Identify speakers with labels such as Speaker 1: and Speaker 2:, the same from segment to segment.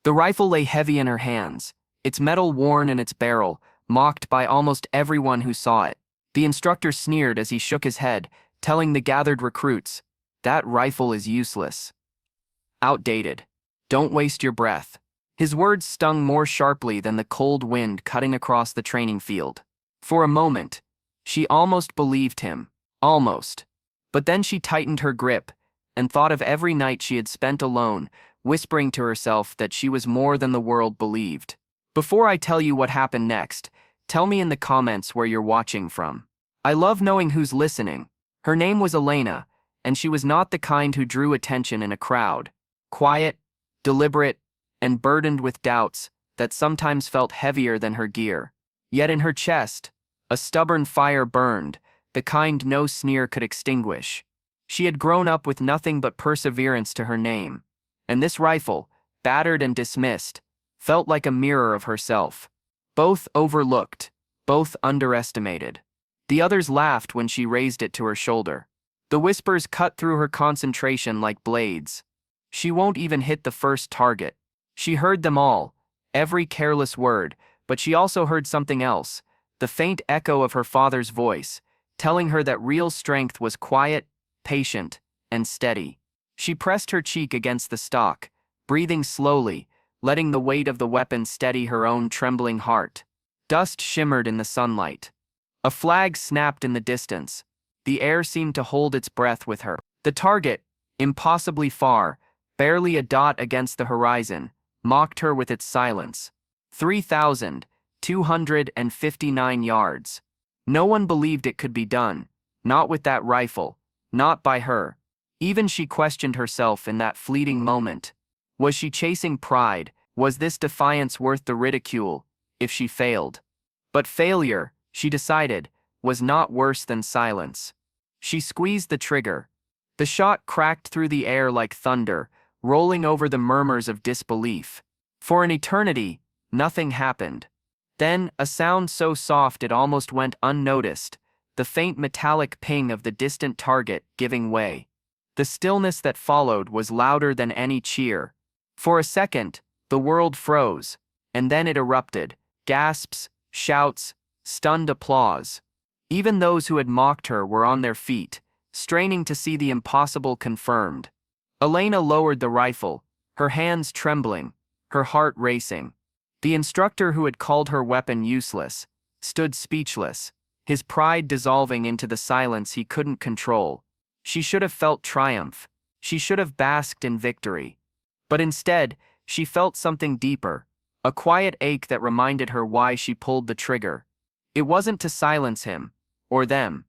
Speaker 1: The rifle lay heavy in her hands, its metal worn and its barrel, mocked by almost everyone who saw it. The instructor sneered as he shook his head, telling the gathered recruits, "That rifle is useless. Outdated. Don't waste your breath." His words stung more sharply than the cold wind cutting across the training field. For a moment, she almost believed him. Almost. But then she tightened her grip and thought of every night she had spent alone, whispering to herself that she was more than the world believed. Before I tell you what happened next, tell me in the comments where you're watching from. I love knowing who's listening. Her name was Elena, and she was not the kind who drew attention in a crowd. Quiet, deliberate, and burdened with doubts that sometimes felt heavier than her gear. Yet in her chest, a stubborn fire burned, the kind no sneer could extinguish. She had grown up with nothing but perseverance to her name, and this rifle, battered and dismissed, felt like a mirror of herself. Both overlooked, both underestimated. The others laughed when she raised it to her shoulder. The whispers cut through her concentration like blades. She won't even hit the first target. She heard them all, every careless word, but she also heard something else, the faint echo of her father's voice, telling her that real strength was quiet, patient, and steady. She pressed her cheek against the stock, breathing slowly, letting the weight of the weapon steady her own trembling heart. Dust shimmered in the sunlight. A flag snapped in the distance. The air seemed to hold its breath with her. The target, impossibly far, barely a dot against the horizon, mocked her with its silence. 3,259 yards. No one believed it could be done, not with that rifle, not by her. Even she questioned herself in that fleeting moment. Was she chasing pride? Was this defiance worth the ridicule, if she failed? But failure, she decided, was not worse than silence. She squeezed the trigger. The shot cracked through the air like thunder, rolling over the murmurs of disbelief. For an eternity, nothing happened. Then, a sound so soft it almost went unnoticed, the faint metallic ping of the distant target giving way. The stillness that followed was louder than any cheer. For a second, the world froze, and then it erupted. Gasps, shouts, stunned applause. Even those who had mocked her were on their feet, straining to see the impossible confirmed. Elena lowered the rifle, her hands trembling, her heart racing. The instructor who had called her weapon useless stood speechless, his pride dissolving into the silence he couldn't control. She should have felt triumph. She should have basked in victory. But instead, she felt something deeper, a quiet ache that reminded her why she pulled the trigger. It wasn't to silence him, or them.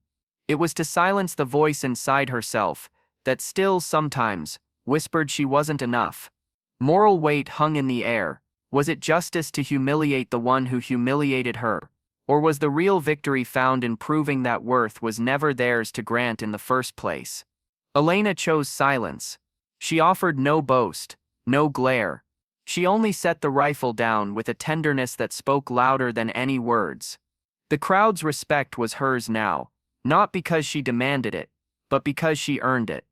Speaker 1: It was to silence the voice inside herself that still sometimes whispered she wasn't enough. Moral weight hung in the air. Was it justice to humiliate the one who humiliated her? Or was the real victory found in proving that worth was never theirs to grant in the first place? Elena chose silence. She offered no boast, no glare. She only set the rifle down with a tenderness that spoke louder than any words. The crowd's respect was hers now, not because she demanded it, but because she earned it.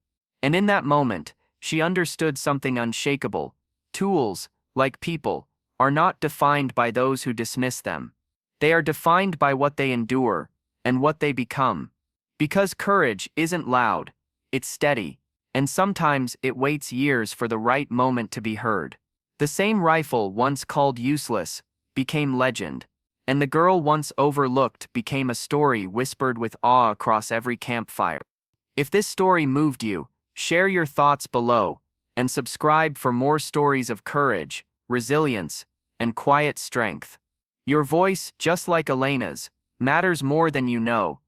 Speaker 1: And in that moment, she understood something unshakable. Tools, like people, are not defined by those who dismiss them. They are defined by what they endure and what they become. Because courage isn't loud, it's steady, and sometimes it waits years for the right moment to be heard. The same rifle once called useless became legend, and the girl once overlooked became a story whispered with awe across every campfire. If this story moved you, share your thoughts below, and subscribe for more stories of courage, resilience, and quiet strength. Your voice, just like Elena's, matters more than you know,